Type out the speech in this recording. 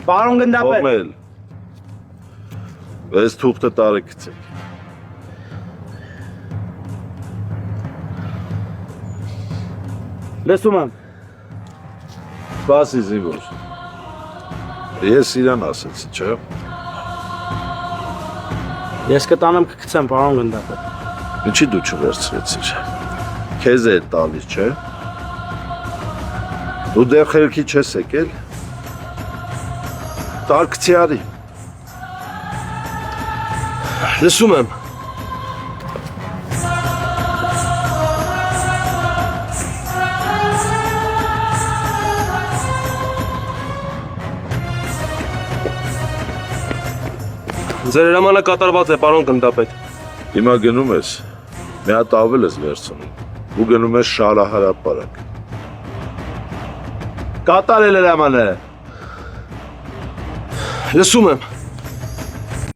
Պարոն գնդապետ։ Կողմել։ Այս թուղթը տարեք գցեք։ Լսում եմ։ Սպասի զինվոր։ Ես իրան ասեցի, չէ՞։ Ես կտանեմ կգցեմ, պարոն գնդապետ։ Ինչի դու չվերցրեցիր։ Քեզ է տալիս, չէ՞։ Դու դեռ խելքի չես եկել։ Տարկցի արի։ Լսում եմ։ Ձեր հրամանը կատարված է, պարոն գնդապետ։ Հիմա գնում ես, մի հատ ավել ես վերցնում ու գնում ես շարահարապարակ։ Կատարել հրամանը։ Լսում եմ։